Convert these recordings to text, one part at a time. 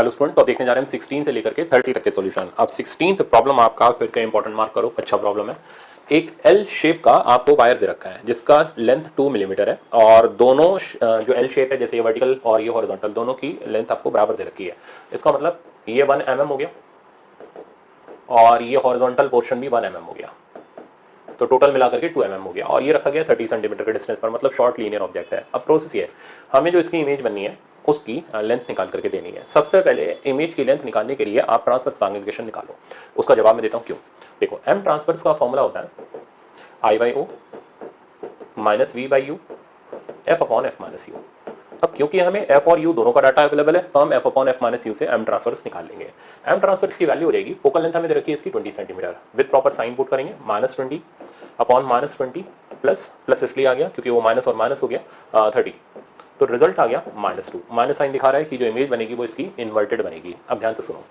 Hello student, तो देखने जा रहे हैं हम 16 से लेकर के 30 तक के सॉल्यूशन। अब 16th प्रॉब्लम आपका फिर से इंपॉर्टेंट मार्क करो, अच्छा प्रॉब्लम है। एक एल शेप का आपको वायर दे रखा है जिसका लेंथ 2 मिलीमीटर है और दोनों जो एल शेप है जैसे ये वर्टिकल और ये हॉरिजॉन्टल दोनों की लेंथ आपको बराबर दे रखी है। इसका मतलब ये 1 mm हो गया और ये हॉरिजॉन्टल पोर्शन भी 1 mm हो गया, तो टोटल मिलाकर के 2 mm हो गया और ये रखा गया 30 सेंटीमीटर के डिस्टेंस पर, मतलब शॉर्ट लीनियर ऑब्जेक्ट है। अब प्रोसेस ये है, हमें जो इसकी इमेज बननी है उसकी लेंथ निकाल करके देनी है। सबसे पहले इमेज की लेंथ निकालने के लिए आप ट्रांसवर्स मैग्नीफिकेशन निकालो। उसका जवाब मैं देता हूँ क्यों। देखो, एम ट्रांसवर्स का फॉर्मूला होता है I/O minus V by you F upon F minus you. अब क्योंकि हमें F और U दोनों का डाटा अवेलेबल है तो हम F upon F minus you से एम ट्रांसवर्स निकाल लेंगे। एम ट्रांसवर्स की वैल्यू हो जाएगी, फोकल लेंथ हमें दे रखी है इसकी 20 centimetre, with proper sign put करेंगे -20 अपॉन -20 प्लस इसलिए आ गया क्योंकि वो माइनस और माइनस हो गया 30, तो रिजल्ट आ गया -2। माइनस साइन दिखा रहा है कि जो इमेज बनेगी वो इसकी इन्वर्टेड बनेगी। अब ध्यान से सुनो,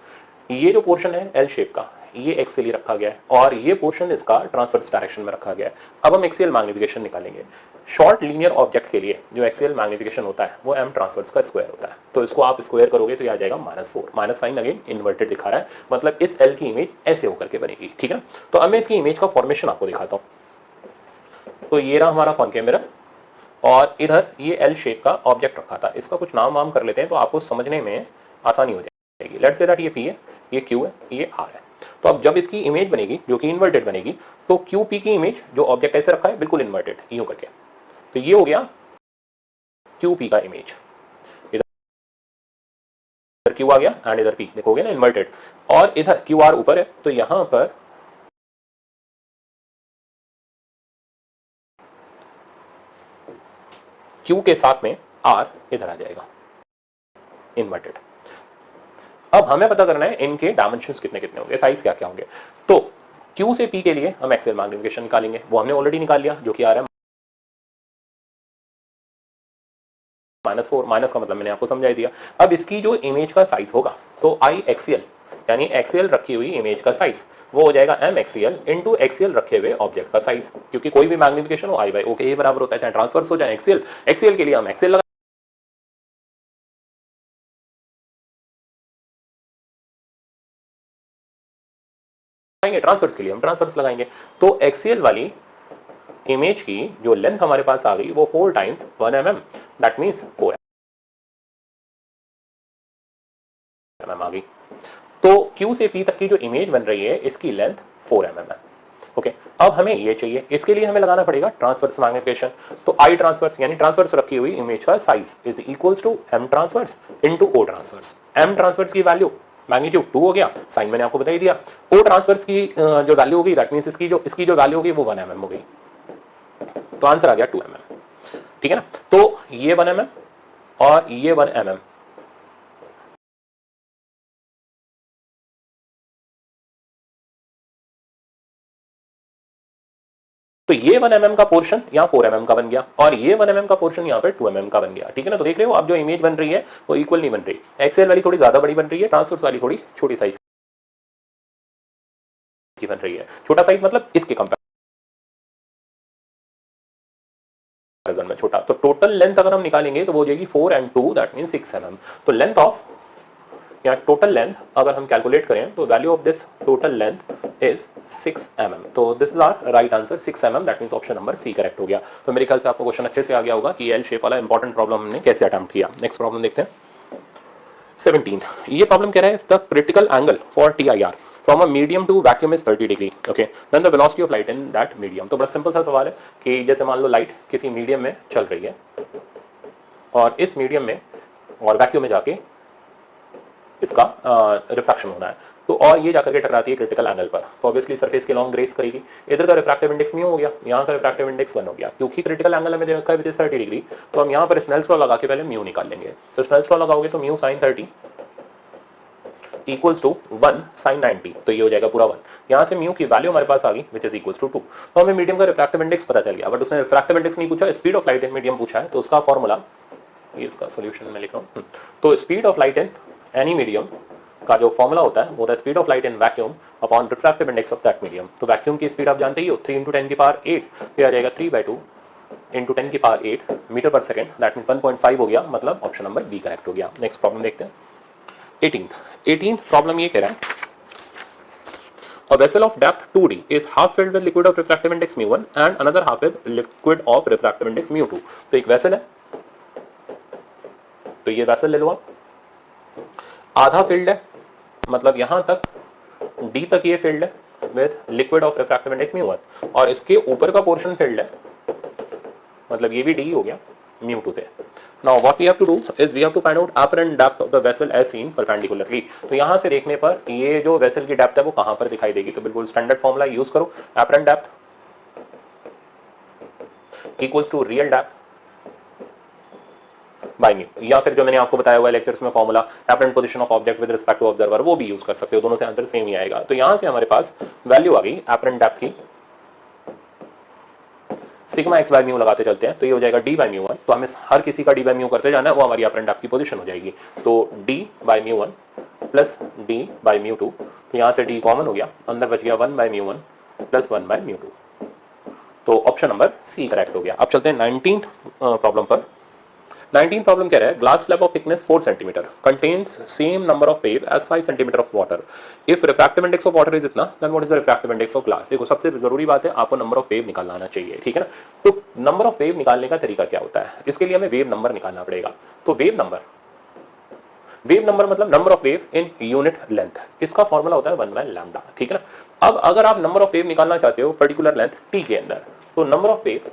ये जो पोर्शन है एल शेप का ये एक्सियल रखा गया है और ये पोर्शन इसका ट्रांसवर्स डायरेक्शन में रखा गया है। अब हम एक्सियल मैग्नीफिकेशन निकालेंगे। शॉर्ट लीनियर ऑब्जेक्ट के लिए जो एक्सियल मैग्नीफिकेशन होता है वो एम ट्रांसवर्स का स्क्वायर होता है, तो इसको आप स्क्वायर करोगे तो ये आ जाएगा -4। माइनस साइन अगेन इन्वर्टेड दिखा रहा है, मतलब इस एल की इमेज ऐसे होकर के बनेगी। ठीक है, तो अब मैं इसकी इमेज का फॉर्मेशन आपको दिखाता हूँ। तो ये रहा हमारा कॉन्केव मिरर और इधर ये एल शेप का ऑब्जेक्ट रखा था। इसका कुछ नाम वाम कर लेते हैं तो आपको समझने में आसानी हो जाएगी। लेट्स से दैट ये P है, ये Q है, ये R है। तो अब जब इसकी इमेज बनेगी जो कि इन्वर्टेड बनेगी तो QP की इमेज जो ऑब्जेक्ट ऐसे रखा है बिल्कुल इन्वर्टेड यूं करके, तो ये हो गया QP का इमेज। इधर Q आ गया एंड इधर P देखोगे ना इन्वर्टेड, और इधर QR ऊपर है तो यहां पर Q के साथ में R इधर आ जाएगा इन्वर्टेड। अब हमें पता करना है इनके डायमेंशंस कितने कितने होंगे, साइज क्या क्या होंगे। तो Q से P के लिए हम एक्सियल मैग्नीफिकेशन निकालेंगे, वो हमने ऑलरेडी निकाल लिया जो कि आ रहा है -4। माइनस का मतलब मैंने आपको समझा दिया। अब इसकी जो इमेज का साइज होगा तो आई एक्सियल यानी एक्सियल रखी हुई इमेज का साइज वो हो जाएगा एम एक्सियल इंटू एक्सियल रखे हुए ऑब्जेक्ट का साइज, क्योंकि कोई भी मैग्नीफिकेशन हो I/O के ही बराबर होता है, चाहे ट्रांसवर्स हो जाए एक्सियल। एक्सियल के लिए हम एक्सियल लगाएंगे, ट्रांसवर्स के लिए हम ट्रांसवर्स लगाएंगे। तो एक्सियल वाली इमेज की जो लेंथ हमारे पास आ गई वो 4 times 1 mm, that means 4 mm आ गई। तो Q से P तक की जो इमेज बन रही है इसकी लेंथ 4 mm है। ओके, अब हमें ये चाहिए, इसके लिए हमें लगाना पड़ेगा ट्रांसवर्स मैग्नीफिकेशन। तो I ट्रांसवर्स यानी ट्रांसवर्स रखी हुई इमेज का size is equals to M transverse into O transverse. M transverse की वैल्यू मैग्नीट्यूड 2 हो गया, साइन मैंने आपको बता ही दिया। O ट्रांसवर्स की जो वैल्यू होगी दैट मींस इसकी जो वैल्यू होगी वो 1 mm हो गई, तो आंसर आ गया 2 mm। ठीक है ना, तो ये 1 mm और ये 1 mm, तो ये 1 mm का पोर्शन यहाँ 4 mm का बन गया और ये 1 mm का पोर्शन यहाँ पे 2 mm का बन गया। ठीक है ना, तो देख रहे हो अब जो इमेज बन रही है वो इक्वल नहीं बन रही, एक्सेल वाली थोड़ी ज्यादा बड़ी बन रही है, ट्रांसवर्स वाली थोड़ी छोटी साइज की बन रही है। छोटा साइज मतलब इसके कंपैरिजन में छोटा। तो टोटल लेंथ अगर हम निकालेंगे तो वो हो जाएगी 4 and 2 दैट मींस 6 mm। तो लेंथ ऑफ या टोटल लेंथ अगर हम कैलकुलेट करें तो value of this total length is 6 mm। तो this is our right answer 6 mm, that means option number C correct हो गया। तो मेरे ख्याल से आपको क्वेश्चन अच्छे से आ गया होगा कि एल शेप वाला इंपॉर्टेंट प्रॉब्लम हमने कैसे अटेम्प्ट किया। नेक्स्ट प्रॉब्लम देखते हैं 17th। ये प्रॉब्लम कह रहा है the critical angle for TIR from a medium to vacuum is 30 degree, okay, then the velocity of light in that medium. तो बड़ा सिंपल सा सवाल है कि जैसे मान लो लाइट किसी मीडियम में चल रही है और इस मीडियम में और वैक्यूम में जाके इसका रिफ्रैक्शन होना है, तो और ये जाकर के टकराती है क्रिटिकल एंगल पर, तो ऑब्वियसली सरफेस के लॉन्ग ग्रेस करेगी। इधर का रिफ्रैक्टिव इंडेक्स म्यू हो गया, यहाँ का रिफ्रैक्टिव इंडेक्स 1 हो गया, क्योंकि क्रिटिकल एंगल हमें दे रखा है विद 30 डिग्री, तो हम यहाँ पर स्नेल्स लॉ लगा के पहले म्यू निकाल लेंगे। तो स्नेल्स लॉ लगाओगे तो mu sine 30 equals to 1 sine 90, तो ये हो जाएगा पूरा 1। यहाँ से म्यू की वैल्यू हमारे पास आ गई विच इज इक्वल्स टू 2। तो हमें मीडियम का रिफ्रैक्टिव इंडेक्स पता चल गया, बट उसने रिफ्रैक्टिव इंडेक्स नहीं पूछा, speed of light in medium पूछा है। तो उसका फॉर्मूला ये इसका सोल्यूशन में लिख रहा हूँ। तो speed of light in any medium का जो फॉर्मूला होता है वो होता है speed of light in vacuum upon refractive index of that medium. तो वैक्यूम की स्पीड आप जानते ही हो 3 × 10 की पावर 8, ये आ जाएगा 3/2 × 10 की पावर 8 मीटर पर सेकंड, दैट मींस 1.5 हो गया, मतलब ऑप्शन नंबर बी करेक्ट हो गया। नेक्स्ट प्रॉब्लम देखते हैं 18th प्रॉब्लम ये कह रहा है a vessel of depth 2d is half filled with liquid of refractive index mu1 and another half with liquid of refractive index mu2। तो एक वेसल है, तो ये वेसल ले लो आप, आधा फिल्ड है, मतलब यहां तक d तक ये फिल्ड है with liquid of refractive index mu1 और इसके ऊपर का पोर्शन फिल्ड है, मतलब ये भी d हो गया mu2 से। Now what we have to do is we have to find out apparent depth of the vessel as seen perpendicularly। तो यहाँ से देखने पर ये जो वेसल की डेप्थ है वो कहाँ पर दिखाई देगी, तो बिल्कुल स्टैंडर्ड फॉर्मूला यूज करो, apparent depth equals to real depth by mu, या फिर जो मैंने आपको बताया हुआ है लेक्चर्स में formula apparent position of object with respect to observer, वो भी यूज कर सकते हो, दोनों से आंसर सेम ही आएगा। तो यहाँ से हमारे पास वैल्यू आ गई apparent depth की, सिग्मा एक्स बाय म्यू लगाते चलते हैं, तो ये हो जाएगा डी बाय म्यू वन, तो हमें हर किसी का डी बाय म्यू करते जाना है, वो हमारी अपरेंट डेप्थ की पोजीशन हो जाएगी। तो D by mu one plus D by mu two, तो यहाँ से डी कॉमन हो गया, अंदर बच गया 1 by mu one plus 1 by mu two, तो ऑप्शन नंबर सी करेक्ट हो गया। अब चलते हैं 19th प्रॉब्लम पर। 19th प्रॉब्लम कह रहा है glass slab of thickness 4 centimetre contains same number of wave as 5 centimetre of water, if refractive index of water is इतना, then what is the refractive index of glass. देखो सबसे जरूरी बात है आपको नंबर ऑफ वेव निकालना आना चाहिए, ठीक है ना। तो नंबर ऑफ वेव निकालने का तरीका क्या होता है, इसके लिए हमें वेव नंबर निकालना पड़ेगा। तो वेव नंबर मतलब number of wave in unit length, इसका फॉर्मूला होता है 1 बाय लैम्डा, ठीक है ना। अब अगर आप नंबर ऑफ वेव निकालना चाहते हो पर्टिकुलर लेंथ टी के अंदर, तो number of wave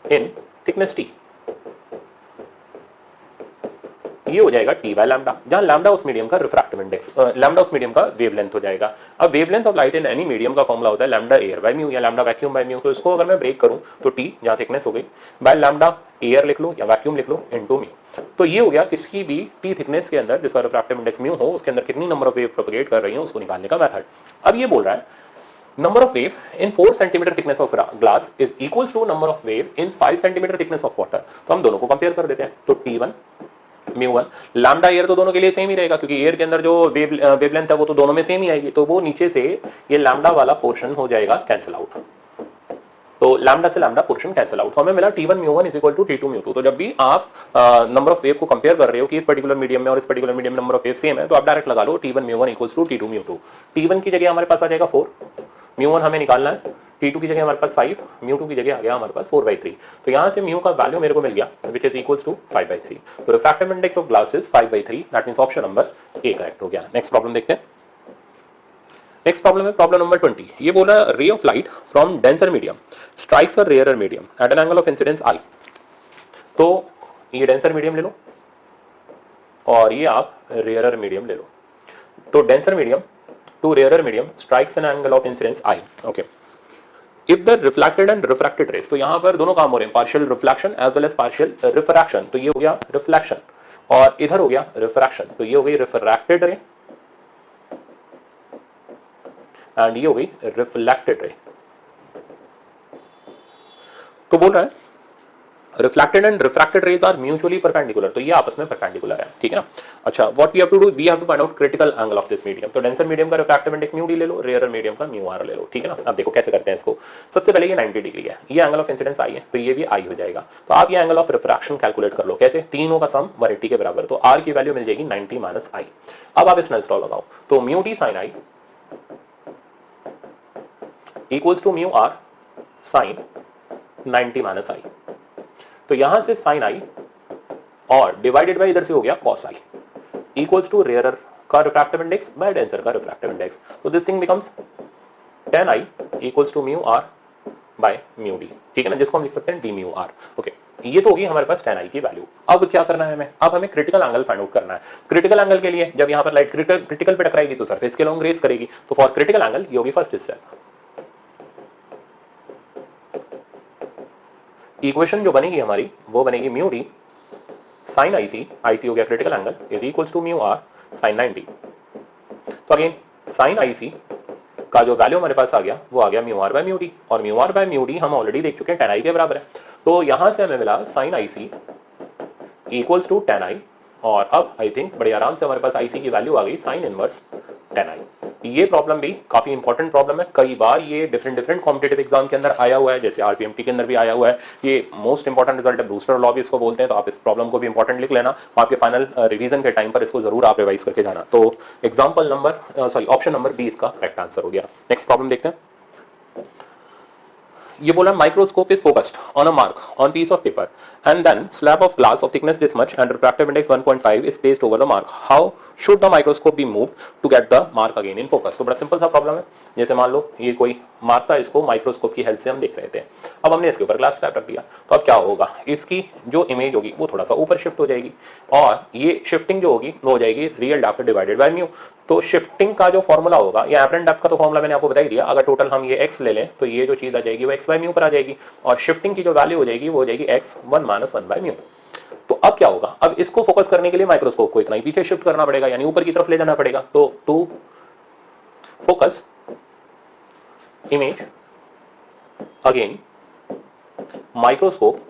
in thickness T, ये हो जाएगा टी बाय लैम्डा, जहां लैम्डा उस मीडियम का रिफ्रैक्टिव इंडेक्स, लैम्डा उस मीडियम का वेवलेंथ हो जाएगा। अब wavelength of light in any medium का फॉर्मूला होता है लैम्डा एयर बाय म्यू या लैम्डा वैक्यूम बाय म्यू। तो इसको अगर मैं ब्रेक करूं तो टी जहां थिकनेस हो गई बाय लैम्डा एयर लिख लो या वैक्यूम लिख लो इनटू म्यू। तो ये हो गया किसी भी टी थिकनेस के अंदर जिसका रिफ्रैक्टिव इंडेक्स म्यू हो, उसके अंदर कितनी नंबर ऑफ वेव प्रोपगेट कर रही है उसको निकालने का मेथड। अब ये बोल रहा है number of wave in 4 cm thickness of glass is equals to number of wave in 5 cm thickness of water। तो हम दोनों को कंपेयर कर देते हैं, तो T1 μ1 लैम्डा एयर तो दोनों के लिए सेम ही रहेगा, क्योंकि एयर के अंदर जो वेवलेंथ है वो तो दोनों में सेम ही आएगी, तो वो नीचे से ये लैम्डा वाला पोर्शन हो जाएगा कैंसिल आउट, तो लैम्डा से लैम्डा पोर्शन कैंसिल आउट, तो हमें मिला T1 μ1 is equal to T2 μ2। तो जब भी आप नंबर ऑफ वेव को कंपेयर कर रहे हो कि इस पर्टिकुलर मीडियम में और इस पर्टिकुलर मीडियम में नंबर ऑफ वेव सेम है, तो आप डायरेक्ट लगा लो T1 μ1 equals to T2 μ2। T1 की जगह हमारे पास आ जाएगा 4, μ1 हमें निकालना है, T2 की जगह हमारे पास 5, μ2 की जगह आ गया हमारे पास 4/3। तो यहाँ से म्यू का वैल्यू मेरे को मिल गया विच इज इक्वल्स टू 5/3। तो refractive index of glass is 5/3, that means option number A correct हो गया। नेक्स्ट प्रॉब्लम देखते हैं। नेक्स्ट प्रॉब्लम है प्रॉब्लम नंबर 20। ये बोला ray of light from denser medium strikes a rarer medium at an angle of incidence I. तो ये denser medium ले लो और ये आप रेयरर मीडियम ले लो। तो denser medium to rarer medium strikes an angle of incidence I, okay। if the reflected and refracted rays, तो यहाँ पर दोनों काम हो रहे हैं, partial reflection as well as partial refraction। तो ये हो गया reflection और इधर हो गया refraction, तो ये हो गई refracted ray and ये हो गई reflected ray। तो बोल रहा है reflected and refracted rays are mutually perpendicular, तो ये आपस में परपेंडिकुलर है, ठीक है ना। अच्छा, what we have to do, we have to find out critical angle of this medium. तो डेंसर मीडियम का रिफ्रैक्टिव इंडेक्स म्यू डी ले लो, रेयर मीडियम का म्यू आर ले लो, ठीक है ना। अब देखो कैसे करते हैं इसको। सबसे पहले ये 90 डिग्री है, ये एंगल ऑफ इंसिडेंस आई है, तो ये भी आई हो जाएगा। तो आप ये एंगल ऑफ रिफ्रैक्शन कैलकुलेट कर लो, कैसे, तीनों का सम 180 के बराबर, तो आर की वैल्यू मिल जाएगी 90 माइनस आई। अब आप स्नेल्स लॉ लगाओ, तो mu D sine I equals to mu R sine 90 minus I. तो यहां से साइन आई और डिवाइडेड बाय इधर से हो गया cos i equals to rarer का रिफ्रैक्टिव इंडेक्स बाय डेंसर का रिफ्रैक्टिव इंडेक्स। तो this thing becomes tan i equals to mu R by mu D, ठीक है ना, जिसको हम लिख सकते हैं डी म्यू आर, ओके। ये तो होगी हमारे पास tan i की वैल्यू। अब क्या करना है हमें, अब हमें क्रिटिकल एंगल फाइंड आउट करना है। क्रिटिकल एंगल के लिए जब यहाँ पर लाइट क्रिटिकल पे टकराएगी तो सरफेस के लॉन्ग रेस करेगी, तो फॉर क्रिटिकल एंगल ये होगी फर्स्ट स्टेप। इक्वेशन जो बनेगी हमारी वो बनेगी mu D sine IC, IC हो गया critical angle, is equals to mu R sine 90। तो अगेन साइन आईसी का जो वैल्यू हमारे पास आ गया वो आ गया mu R by mu D, और mu R by mu D हम ऑलरेडी देख चुके हैं tan आई के बराबर है। तो यहां से हमें मिला sine IC equals to tan i और अब आई थिंक बड़े आराम से हमारे पास IC की वैल्यू आ गई साइन इनवर्स 10i। ये प्रॉब्लम भी काफी इंपॉर्टेंट प्रॉब्लम है, कई बार ये डिफरेंट कॉम्पिटेटिव एग्जाम के अंदर आया हुआ है, जैसे RPMT के अंदर भी आया हुआ है। ये मोस्ट इंपॉर्टेंट रिजल्ट है, ब्रूस्टर लॉ भी इसको बोलते हैं। तो आप इस प्रॉब्लम को भी इंपॉर्टेंट लिख लेना, आपके फाइनल रिवीजन के टाइम पर इसको जरूर आप रिवाइज करके जाना। तो example number option number B इसका करेक्ट आंसर हो गया। नेक्स्ट प्रॉब्लम देखते हैं। ये बोला microscope is focused on a mark on piece of paper and then slab of glass of thickness this much and refractive index 1.5 is placed over the mark, how should the microscope be moved to get the mark again in focus. तो बड़ा simple सा problem है। जैसे मान लो ये कोई mark था, इसको माइक्रोस्कोप की हेल्प से हम देख रहे थे, अब हमने इसके ऊपर ग्लास स्लैब रख दिया, तो अब क्या होगा, इसकी जो इमेज होगी वो थोड़ा सा ऊपर शिफ्ट हो जाएगी और ये शिफ्टिंग जो होगी वो हो जाएगी real depth divided by mu. तो शिफ्टिंग का जो फॉर्मूला होगा, या एपरेंट डेप्थ का तो फॉर्मूला मैंने आपको बता ही दिया, अगर टोटल हम ये x ले लें तो ये जो चीज आ जाएगी वो x बाय म्यू पर आ जाएगी और शिफ्टिंग की जो वैल्यू हो जाएगी वो हो जाएगी x 1 - 1 बाय म्यू। तो अब क्या होगा, अब इसको फोकस करने के लिए माइक्रोस्कोप को इतना ही पीछे शिफ्ट करना पड़ेगा, यानी ऊपर की तरफ ले जाना पड़ेगा। तो to focus image again microscope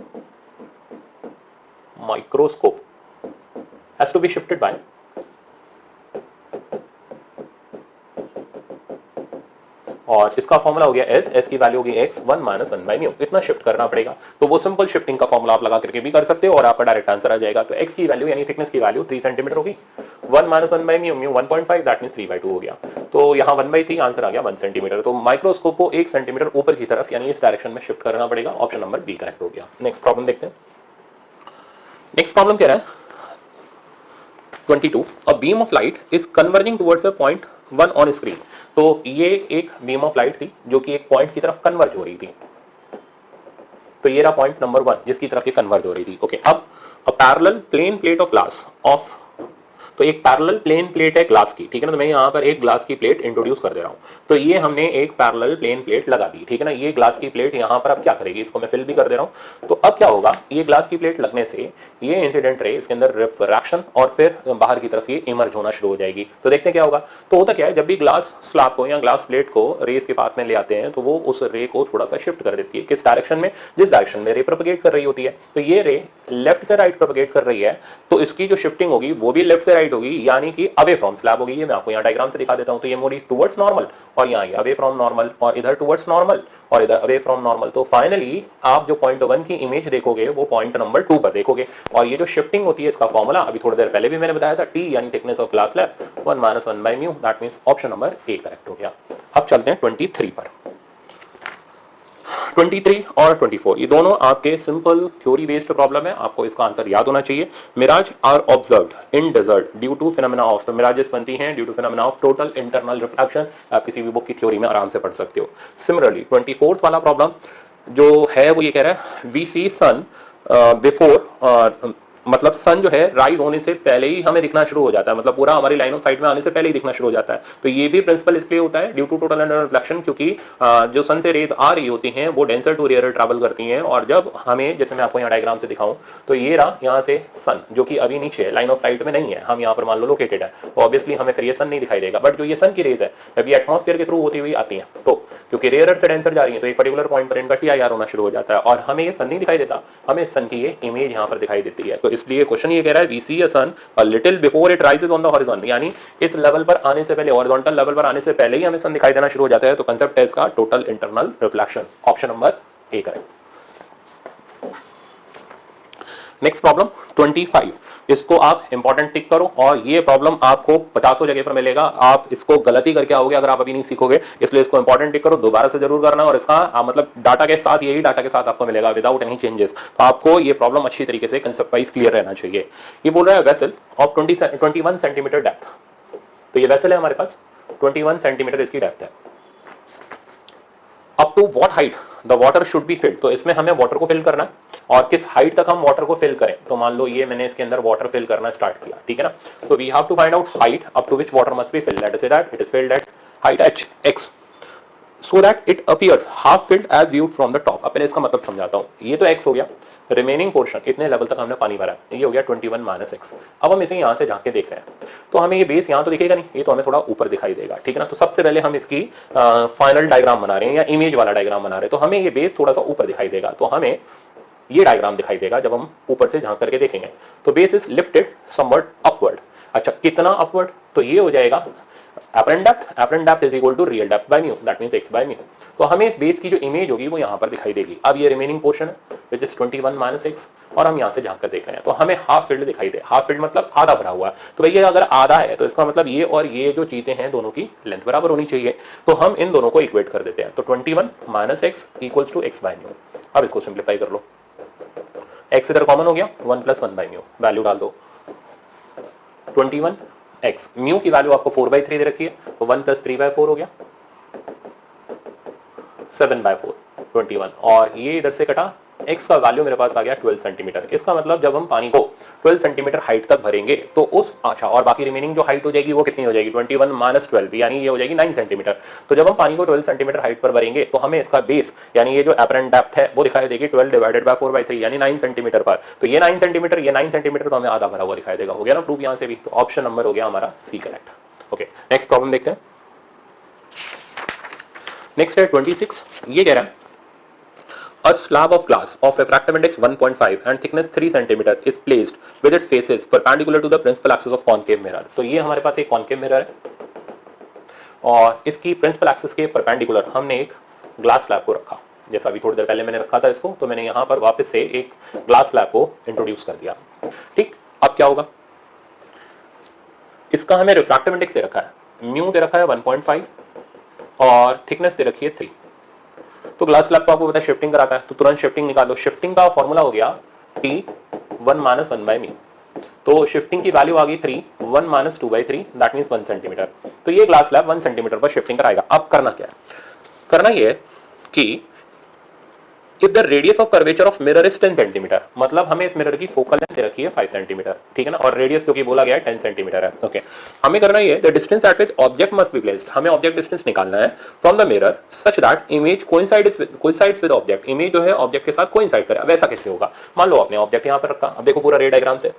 has to be shifted by और इसका फॉर्मूला हो गया s की वैल्यू होगी x 1 - 1 बाय म्यू, इतना शिफ्ट करना पड़ेगा। तो वो सिंपल शिफ्टिंग का फॉर्मूला आप लगा करके भी कर सकते हो और आपका डायरेक्ट आंसर आ जाएगा। तो x की वैल्यू यानी थिकनेस की वैल्यू 3 सेंटीमीटर होगी, 1 - 1 by mu, mu 1.5, that means 3/2 हो गया। तो यहाँ 1/3 आंसर आ गया 1 सेंटीमीटर। तो माइक्रोस्कोप को 1 सेंटीमीटर ऊपर की तरफ यानी इस डायरेक्शन में शिफ्ट करना पड़ेगा। ऑप्शन नंबर बी करेक्ट हो गया। नेक्स्ट प्रॉब्लम देखते हैं। नेक्स्ट प्रॉब्लम कह रहा है 22 a beam of light is converging towards a point 1 on screen. तो ये एक बीम ऑफ लाइट थी जो कि एक पॉइंट की तरफ कन्वर्ज हो रही थी। तो ये रहा पॉइंट नंबर 1 जिसकी तरफ ये कन्वर्ज हो रही थी। ओके, अब a parallel plane plate of glass of, तो एक पैरेलल प्लेन प्लेट है ग्लास की, ठीक है ना। तो मैं यहाँ पर एक ग्लास की प्लेट इंट्रोड्यूस कर दे रहा हूँ। तो ये हमने एक पैरेलल प्लेन प्लेट लगा दी, ठीक है ना। ये ग्लास की प्लेट यहाँ पर अब क्या करेगी, इसको मैं फिल भी कर दे रहा हूँ। तो अब क्या होगा, ये ग्लास की प्लेट लगने से ये इंसिडेंट रे इसके अंदर रिफ्रैक्शन और फिर बाहर की तरफ ये इमर्ज होना शुरू हो जाएगी। तो देखते हैं क्या होगा। तो होता क्या है, जब भी ग्लास स्लैब को या ग्लास प्लेट को रेस के पाथ में ले आते हैं तो वो उस रे को थोड़ा सा शिफ्ट कर देती है, किस डायरेक्शन में, जिस डायरेक्शन में रे प्रोपगेट कर रही होती है। तो ये रे लेफ्ट से राइट प्रोपगेट कर रही है, तो इसकी जो शिफ्टिंग होगी वो भी लेफ्ट से राइट होगी, यानी कि अवे फ्रॉम स्लैब होगी। ये मैं आपको यहाँ डायग्राम से दिखा देता हूँ। तो ये मोड़ी टुवर्ड्स नॉर्मल और यहाँ ये अवे फ्रॉम नॉर्मल और इधर टुवर्ड्स नॉर्मल और इधर अवे फ्रॉम नॉर्मल। तो फाइनली आप जो पॉइंट 1 की इमेज देखोगे वो पॉइंट नंबर 2 पर देखोगे। और ये जो शिफ्टिंग होती है इसका फॉर्मूला अभी थोड़ी देर पहले भी मैंने बताया था, T यानी thickness of glass slab 1 - 1 by mu, that means option number A correct हो गया। अब चलते हैं 23 पर। 23 और 24 ये दोनों आपके सिंपल थ्योरी बेस्ड प्रॉब्लम है, आपको इसका आंसर याद होना चाहिए। Mirage are observed in desert due to phenomena of, तो मिराजेस बनती हैं due to phenomena of total internal refraction. आप किसी भी बुक की थ्योरी में आराम से पढ़ सकते हो। सिमिलरली 24 वाला प्रॉब्लम जो है वो ये कह रहा है वी सी सन बिफोर, मतलब सन जो है राइज होने से पहले ही हमें दिखना शुरू हो जाता है, मतलब पूरा हमारी लाइन ऑफ साइट में आने से पहले ही दिखना शुरू हो जाता है। तो ये भी प्रिंसिपल इसलिए होता है due to total internal reflection, क्योंकि जो सन से रेज आ रही होती हैं वो डेंसर टू रेयर ट्रैवल करती हैं। और जब हमें, जैसे मैं आपको यहाँ डायग्राम से दिखाऊं, तो ये रहा यहाँ से सन जो कि अभी नीचे है, लाइन ऑफ साइट में नहीं है, हम यहाँ पर मान लो लोकेटेड है, तो ऑब्वियसली हमें फिर ये सन नहीं दिखाई देगा। बट जो ये सन की रेज है जब ये एटमॉस्फेयर के थ्रू होती हुई आती है, तो क्योंकि रेयर से डेंसर जा रही है तो एक पर्टिकुलर पॉइंट पर इनका TIR होना शुरू हो जाता है और हमें ये सन नहीं दिखाई देता, हमें सन की ये इमेज यहाँ पर दिखाई देती है। तो इसलिए क्वेश्चन ये कह रहा है we see a sun a little before it rises on the horizon, यानी इस लेवल पर आने से पहले, हॉरिजॉन्टल लेवल पर आने से पहले ही हमें सन दिखाई देना शुरू हो जाता है। तो कंसेप्ट है इसका total internal reflection. Option number A correct. Next problem 25, इसको आप इंपॉर्टेंट टिक करो और ये प्रॉब्लम आपको 50 जगह पर मिलेगा, आप इसको गलती करके आओगे अगर आप अभी नहीं सीखोगे, इसलिए इसको इंपॉर्टेंट टिक करो, दोबारा से जरूर करना। और इसका मतलब डाटा के साथ, यही डाटा के साथ आपको मिलेगा विदाउट एनी चेंजेस। तो आपको ये प्रॉब्लम अच्छी तरीके से कंसेप्ट वाइज क्लियर रहना चाहिए। ये बोल रहा है वेसल ऑफ 21 सेंटीमीटर डेप्थ, तो ये वेसल है हमारे पास, 21 सेंटीमीटर इसकी डेप्थ है। Up to what height the water should be filled, तो इसमें हमें वाटर को फिल करना है और किस हाइट तक हम वाटर को फिल करें। तो मान लो ये मैंने इसके अंदर वाटर फिल करना स्टार्ट किया, ठीक है ना। तो we have to find out height up to which water must be filled, let us say that it is filled at height h x so that it appears half filled as viewed from the top। अब पहले इसका मतलब समझाता हूँ। ये तो x हो गया, रिमेनिंग पोर्शन इतने लेवल तक हमने पानी भरा है, ये हो गया 21 - x। अब हम इसे यहाँ से झांक के देख रहे हैं तो हमें ये बेस यहाँ तो दिखेगा नहीं, ये तो हमें थोड़ा ऊपर दिखाई देगा, ठीक है ना। तो सबसे पहले हम इसकी फाइनल डायग्राम बना रहे हैं या इमेज वाला डायग्राम बना रहे हैं, तो हमें ये बेस थोड़ा सा ऊपर दिखाई देगा। तो हमें ये डायग्राम दिखाई देगा जब हम ऊपर से झांक करके देखेंगे। तो base is lifted somewhat upward. अच्छा, कितना अपवर्ड? तो ये हो जाएगा apparent depth is equal to real depth by mu, that means x by mu। तो हमें इस बेस की जो इमेज होगी वो यहाँ पर दिखाई देगी। अब ये रिमेनिंग पोर्शन है विच इज 21 माइनस एक्स, और हम यहाँ से झांक कर देख रहे हैं तो हमें हाफ फील्ड दिखाई दे। हाफ फील्ड मतलब आधा भरा हुआ है। तो भैया अगर आधा है तो इसका मतलब ये और ये जो चीजें हैं दोनों की लेंथ बराबर होनी चाहिए। तो हम इन दोनों को इक्वेट कर देते हैं। तो 21 minus x equals to x by mu. अब इसको सिंप्लीफाई कर लो, एक्स इधर कॉमन हो गया, 1 प्लस 1 बाय म्यू, वैल्यू डाल दो 21 एक्स, म्यू की वैल्यू आपको 4/3 दे रखी है तो 1 प्लस 3/4 हो गया 7/4 21, और ये इधर से कटा, x का वैल्यू मेरे पास आ गया 12 सेंटीमीटर। इसका मतलब जब हम पानी को 12 सेंटीमीटर हाइट तक भरेंगे तो उस, अच्छा, और बाकी रिमेनिंग जो हाइट हो जाएगी वो कितनी हो जाएगी 21 माइनस 12, यानी ये हो जाएगी 9 सेंटीमीटर। तो जब हम पानी को 12 सेंटीमीटर हाइट पर भरेंगे तो हमें इसका बेस यानी ये जो एपरेंट डेप्थ है वो दिखाई देगी 12 डिवाइडेड बाय 4/3 यानी 9 सेंटीमीटर पर। तो ये 9 सेंटीमीटर, ये 9 सेंटीमीटर, तो हमें आधा भरा हुआ दिखाई देगा। हो गया ना प्रूफ यहाँ से भी। तो ऑप्शन नंबर हो गया हमारा C correct. Okay, next problem देखते हैं। नेक्स्ट है 26। ये कह रहा है a slab of glass of refractive index 1.5 and thickness 3 cm is placed with its faces perpendicular to the principal axis of concave mirror। तो ये हमारे पास एक concave mirror है और इसकी principal axis के perpendicular हमने एक glass slab को रखा, जैसा अभी थोड़ी देर पहले मैंने रखा था इसको, तो मैंने यहाँ पर वापस से एक glass slab को इंट्रोड्यूस कर दिया। ठीक, अब क्या होगा, इसका हमें रिफ्रैक्टिव इंडेक्स दे रखा है, म्यू दे रखा है 1.5 और थिकनेस दे रखी है 3। तो ग्लास स्लैब को आपको पता है शिफ्टिंग कराता है, तो तुरंत शिफ्टिंग निकालो। शिफ्टिंग का फॉर्मूला हो गया T 1 माइनस 1 बाई म्यू। तो शिफ्टिंग की वैल्यू आ गई 3, 1 माइनस 2/3 दैट मीन्स 1 सेंटीमीटर। तो ये ग्लास स्लैब 1 सेंटीमीटर पर शिफ्टिंग कराएगा। अब करना क्या है, करना ये है कि if the radius of curvature of mirror is 10 centimetre, मतलब हमें इस मिरर की फोकल लेंथ दे रखी है 5 सेंटीमीटर, ठीक है ना, और रेडियस जो कि बोला गया है 10 सेंटीमीटर है। ओके, हमें करना ये the distance eight which object must be placed, हमें ऑब्जेक्ट डिस्टेंस निकालना है from the mirror such that image coincides with object, image जो है ऑब्जेक्ट के साथ कोइंसाइड करे। वैसा कैसे होगा, मान लो आपने ऑब्जेक्ट यहाँ पर रखा, अब देखो पूरा रे डायग्राम से,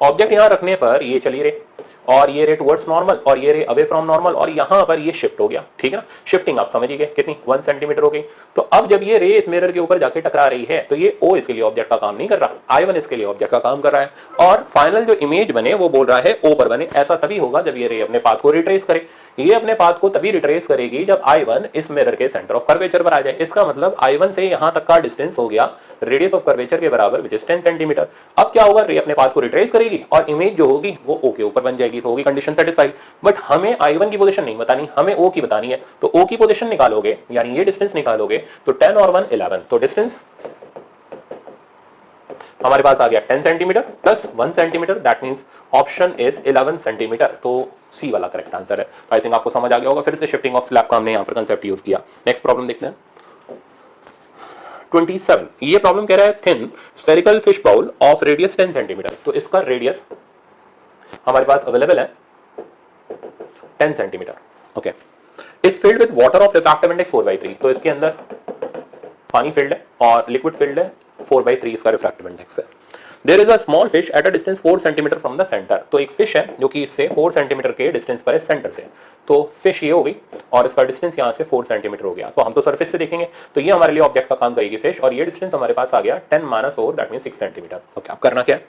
ऑब्जेक्ट यहाँ रखने पर ये चली रे और ये रे टुवर्ड्स नॉर्मल और ये रे अवे फ्रॉम नॉर्मल और यहाँ पर ये शिफ्ट हो गया, ठीक है ना। शिफ्टिंग आप समझिए कितनी 1 सेंटीमीटर हो गई। तो अब जब ये रे इस मिरर के ऊपर जाके टकरा रही है तो ये O इसके लिए ऑब्जेक्ट का काम नहीं कर रहा, I1 इसके लिए ऑब्जेक्ट का काम कर रहा है, और फाइनल जो इमेज बने वो बोल रहा है O पर बने। ऐसा तभी होगा जब ये रे अपने पाथ को रिट्रेस करे। ये अपने पाथ को तभी रिट्रेस करेगी जब I1 इस मिरर के सेंटर ऑफ कर्वेचर पर आ जाए। इसका मतलब I1 से यहाँ तक का डिस्टेंस हो गया रेडियस ऑफ कर्वेचर के बराबर विच इज 10 सेंटीमीटर। अब क्या होगा, रे अपने पाथ को रिट्रेस करेगी और इमेज जो होगी वो O के ऊपर बन जाएगी, तो होगी कंडीशन सेटिस्फाइड। बट हमें I1 की पोजीशन नहीं बतानी, हमें O की बतानी है। तो O की पोजीशन निकालोगे यानी ये डिस्टेंस निकालोगे तो 10 और 1 11, तो डिस्टेंस हमारे पास आ गया 10 centimetre plus 1 centimetre, that means option is 11 centimetre. तो सी वाला करेक्ट आंसर है। आई थिंक आपको समझ आ गया होगा। फिर से शिफ्टिंग ऑफ स्लैब का हमने यहाँ पर कंसेप्ट यूज किया। नेक्स्ट प्रॉब्लम देखते हैं 27। ये प्रॉब्लम कह रहा है thin spherical fish bowl of radius 10 centimetre. तो इसका रेडियस हमारे पास अवेलेबल है 10 centimetre. Okay, is filled with water of refractive index 4/3। तो इसके अंदर पानी फिल्ड है और लिक्विड फिल्ड है, 4/3 इसका रिफ्रैक्टिव इंडेक्स है। There is a small fish at a distance 4 centimetre from the centre. तो एक फिश है जो कि इससे 4 सेंटीमीटर के डिस्टेंस पर है सेंटर से। तो फिश ये हो गई और इसका डिस्टेंस यहाँ से 4 सेंटीमीटर हो गया। तो हम तो सरफेस से देखेंगे तो ये हमारे लिए ऑब्जेक्ट का काम करेगी फिश, और ये डिस्टेंस हमारे पास आ गया 10 minus 4 that means 6 centimetre. Okay, अब करना क्या है,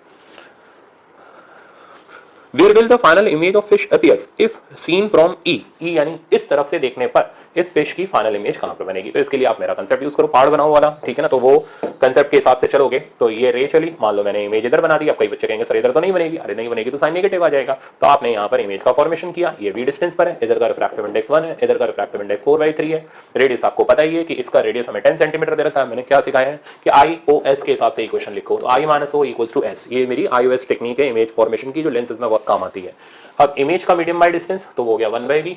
Where will the final image of fish appears if seen from E? E यानी इस तरफ से देखने पर इस फिश की फाइनल इमेज कहां पर बनेगी। तो इसके लिए आप मेरा कंसेप्ट यूज करो, पहाड़ बनाओ वाला, ठीक है ना। तो वो कंसेप्ट के हिसाब से चलोगे तो ये रे चली, मान लो मैंने इमेज इधर बना दी। अब कई बच्चे कहेंगे सर इधर तो नहीं बनेगी, अरे नहीं बनेगी तो साइन नेगेटिव आ जाएगा। तो आपने यहाँ पर इमेज का फॉर्मेशन किया, ये V डिस्टेंस पर है, इधर का रिफ्रैक्टिव इंडेक्स 1 है, इधर का रिफ्रैक्टिव इंडेक्स 4/3 है। रेडियस आपको पता ही है कि इसका रेडियस हमें 10 सेंटीमीटर दे रखा है। मैंने क्या सिखाया है कि IOS के हिसाब से इक्वेशन लिखो, तो I minus O equals to S। ये मेरी IOS टेक्निक है इमेज फॉर्मेशन की, जो लेंसेज में बहुत काम आती है। अब इमेज का मीडियम बाय डिस्टेंस तो हो गया 1/V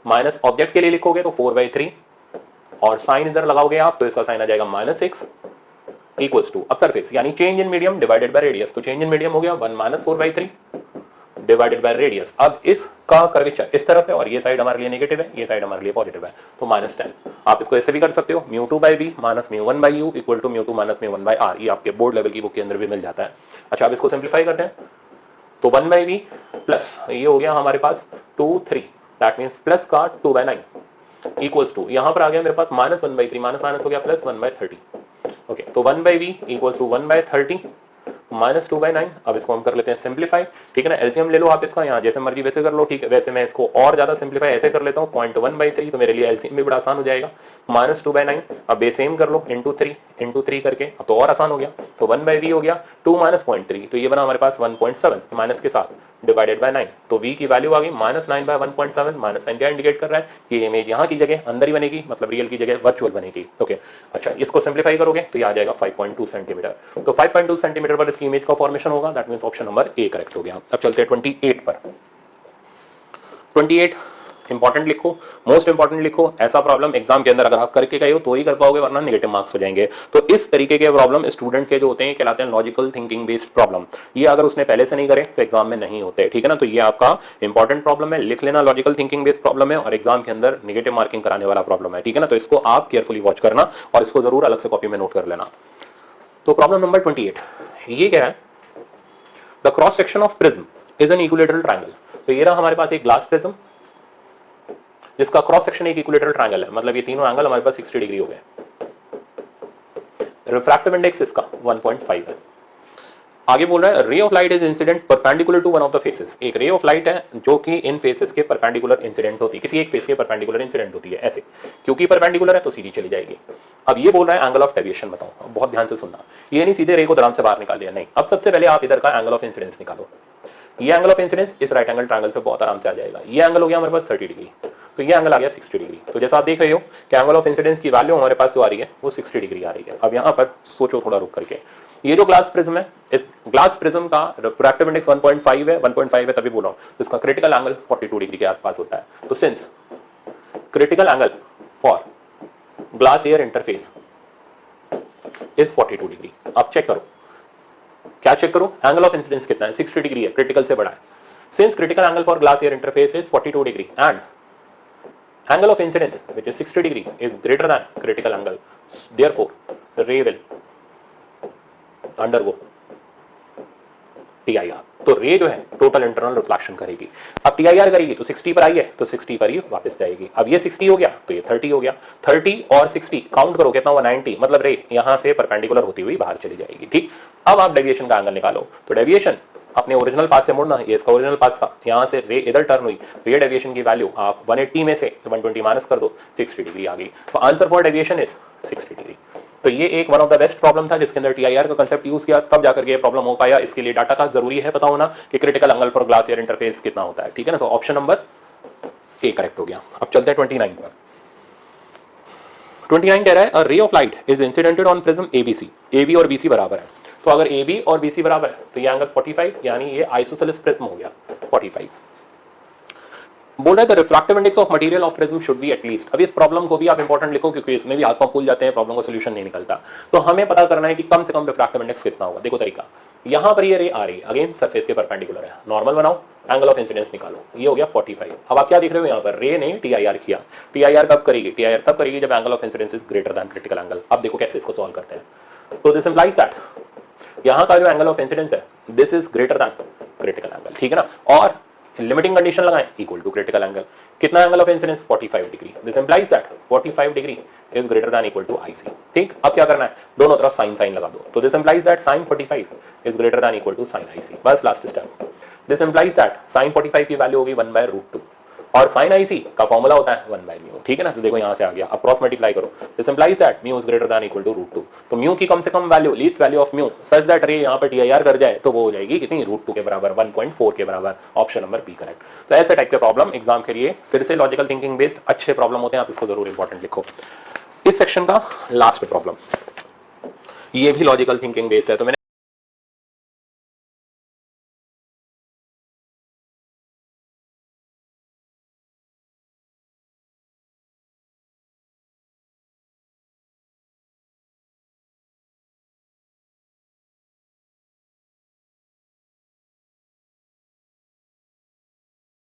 माइनस ऑब्जेक्ट के लिए लिखोगे तो 4/3 और साइन इधर लगाओगे आप तो इसका साइन आ जाएगा -6 इक्वल्स टू, अब सरफेस यानी change in medium divided by radius. तो चेंज इन मीडियम हो गया 1 माइनस 4/3 डिवाइडेड बाय रेडियस। अब इसका कर्वेचर इस तरफ है और ये साइड हमारे लिए नेगेटिव है, ये साइड हमारे लिए पॉजिटिव है, तो -10। आप इसको ऐसे भी कर सकते हो, μ2/v minus μ1/u equal to μ2 minus μ1/r। ये आपके बोर्ड लेवल की बुक के अंदर भी मिल जाता है। अच्छा, अब इसको सिंप्लीफाई करते हैं तो 1/v प्लस ये हो गया हमारे पास 2 3 दैट मींस प्लस का 2/9 इक्वल्स टू, यहाँ पर आ गया मेरे पास -1/3 माइनस माइनस हो गया प्लस 1/30 ओके, तो 1/v इक्वल्स टू 1/30 माइनस 2/9। अब इसको हम कर लेते हैं सिंप्लीफाई, ठीक है ना। एलसीएम ले लो आप इसका, यहाँ जैसे मर्जी वैसे कर लो, ठीक है। वैसे मैं इसको और ज्यादा सिंप्लीफाई ऐसे कर लेता हूँ 0.1/3, तो मेरे लिए एलसीएम भी बड़ा आसान हो जाएगा। माइनस 2/9, अब बेस सेम कर लो इंटू थ्री करके, अब तो और आसान हो गया। तो 1/v हो गया 2 माइनस 0.3, तो ये बना हमारे पास 1.7 माइनस के साथ डिवाइडेड बाय 9, तो v की वैल्यू आ गई -9/1.7। -9 क्या इंडिकेट कर रहा है कि इमेज यहाँ की जगह अंदर ही बनेगी, मतलब रियल की जगह वर्चुअल बनेगी। ओके, अच्छा, इसको सिंप्लीफाई करोगे तो ये आ जाएगा 5.2 सेंटीमीटर। तो 5.2 सेंटीमीटर पर इसकी इमेज का फॉर्मेशन होगा, that means option number A correct हो गया। अब चलते हैं 28 पर। 28 इंपॉर्टेंट लिखो, मोस्ट इंपॉर्टेंट लिखो। ऐसा प्रॉब्लम एग्जाम के अंदर अगर आप करके गए हो तो ही कर पाओगे, वरना नेगेटिव मार्क्स हो जाएंगे। तो इस तरीके के प्रॉब्लम स्टूडेंट के जो होते हैं कहलाते हैं लॉजिकल थिंकिंग बेस्ड प्रॉब्लम। ये अगर उसने पहले से नहीं करे तो एग्जाम में नहीं होते, ठीक है ना। तो ये आपका इंपॉर्टेंट प्रॉब्लम है, लिख लेना। लॉजिकल थिंकिंग बेस्ड प्रॉब्लम है और एग्जाम के अंदर नेगेटिव मार्किंग कराने वाला प्रॉब्लम है, ठीक है ना। तो इसको आप केयरफुली वॉच करना और इसको जरूर अलग से कॉपी में नोट कर लेना। तो प्रॉब्लम नंबर 28 ये क्या है, the cross section of prism is an equilateral triangle. तो ये रहा हमारे पास एक ग्लास प्रिज्म जिसका क्रॉस सेक्शन एक इक्विलेटरल ट्रायंगल है, मतलब ये तीनों एंगल हमारे पास 60 डिग्री हो गए। रिफ्रैक्टिव इंडेक्स इसका 1.5 है। आगे बोल रहा है ray of light is incident perpendicular to one of the faces. एक रे ऑफ लाइट है जो कि इन फेसेस के परपेंडिकुलर इंसिडेंट होती है, किसी एक फेस के परपेंडिकुलर इंसिडेंट होती है ऐसे, क्योंकि परपेंडिकुलर है तो सीधी चली जाएगी। अब ये बोल रहा है एंगल ऑफ डेविएशन बताओ, अब बहुत ध्यान से सुनना। ये नहीं सीधे रे को आराम से बाहर निकाल दिया, नहीं। अब सबसे पहले आप इधर का एंगल ऑफ इंसिडेंस निकालो। ये एंगल ऑफ इंसिडेंस इस राइट एंगल ट्रायंगल से बहुत आराम से आ जाएगा। ये एंगल हो गया हमारे पास 30 डिग्री, तो ये एंगल आ गया 60 डिग्री। तो जैसा आप देख रहे हो कि एंगल ऑफ इंसिडेंस की वैल्यू हमारे पास जो आ रही है वो 60 डिग्री आ रही है। अब यहाँ पर सोचो थोड़ा रुक करके, ये जो ग्लास प्रिज्म है, इस ग्लास प्रिज्म का रिफ्रैक्टिव इंडेक्स 1.5 है। 1.5 है तभी बोल रहा हूँ, तो इसका क्रिटिकल एंगल 42 डिग्री के आसपास होता है। तो since critical angle for glass air interface is 42 degree. अब चेक करो, क्या चेक करो, एंगल ऑफ इंसिडेंस कितना है, 60 डिग्री है, क्रिटिकल से बड़ा है। Since critical angle for glass air interface is 42 degree and angle of incidence which is 60 degree is greater than critical angle, therefore ray will undergo TIR। तो रे जो है टोटल इंटरनल रिफ्लेक्शन करेगी। अब TIR करेगी तो 60 पर आई है तो 60 पर ही वापस जाएगी। अब ये 60 हो गया तो ये 30 हो गया, 30 और 60 काउंट करो कितना हुआ 90, मतलब रे यहां से परपेंडिकुलर होती हुई बाहर चली जाएगी, ठीक। अब आप डेविएशन का एंगल निकालो, तो डेविएशन अपने ओरिजिनल पाथ से मुड़ना, ये इसका ओरिजिनल पाथ था, यहाँ से रे इधर टर्न हुई तो ये डेविएशन की वैल्यू आप 180 में से 120 माइनस कर दो, 60 डिग्री आ गई। तो answer for deviation is 60 degree. तो ये एक one of the best problem था जिसके अंदर TIR का कंसेप्ट यूज किया, तब जाकर के ये प्रॉब्लम हो पाया। इसके लिए डाटा का जरूरी है पता होना कि critical angle for glass air interface कितना होता है, ठीक है ना। तो ऑप्शन नंबर ए करेक्ट हो गया। अब चलते हैं 29 पर। 29 कह रहा है a ray of light is incidented on prism ABC। AB और BC बराबर है, तो अगर AB और BC बराबर है तो ये एंगल 45, यानी ये आइसोसेलेस प्रिज्म हो गया 45। बोल रहा है the refractive index of material of prism should be at least. अब इस प्रॉब्लम को भी आप इंपॉर्टेंट लिखो क्योंकि इसमें भी हाथ पांव फूल जाते हैं, प्रॉब्लम का सॉल्यूशन नहीं निकलता। तो हमें पता करना है कि कम से कम रिफ्रैक्टिव इंडेक्स कितना होगा। देखो तरीका, यहाँ पर ये रे आ रही है अगेन सरफेस के परपेंडिकुलर है, नॉर्मल बनाओ, एंगल ऑफ इंसिडेंस निकालो, ये हो गया 45। अब आप क्या देख रहे हो यहाँ पर रे ने TIR किया। TIR कब करेगी, TIR तब करेगी जब angle of incidence is greater than critical angle. अब देखो कैसे इसको सॉल्व करते हैं। तो दिस इंप्लाइज दैट यहाँ का जो एंगल ऑफ इंसिडेंस है this is greater than critical angle, ठीक है ना। और लिमिटिंग कंडीशन लगाएं इक्वल टू क्रिटिकल एंगल। कितना angle of incidence 45 degree, this implies that 45 degree is greater than equal to IC, ठीक। अब क्या करना है, दोनों तरफ साइन साइन लगा दो, तो this implies that sin 45 is greater than equal to sin IC। बस last step, this implies that sin 45 की वैल्यू होगी 1/√2 और sin IC का फॉर्मूला होता है 1/μ, ठीक है ना। तो देखो यहाँ से आ गया, अब क्रॉस मल्टीप्लाई करो, this implies that μ is greater than equal to √2। तो μ की कम से कम value, least value of μ such that ray यहाँ पर TIR कर जाए तो वो हो जाएगी कितनी, √2 के बराबर, 1.4 के बराबर। Option number B correct. तो ऐसे टाइप के प्रॉब्लम एग्जाम के लिए फिर से लॉजिकल थिंकिंग बेस्ड अच्छे प्रॉब्लम होते हैं, आप इसको जरूर इंपॉर्टेंट लिखो। इस सेक्शन का लास्ट प्रॉब्लम ये भी लॉजिकल थिंकिंग बेस्ड है, तो मैंने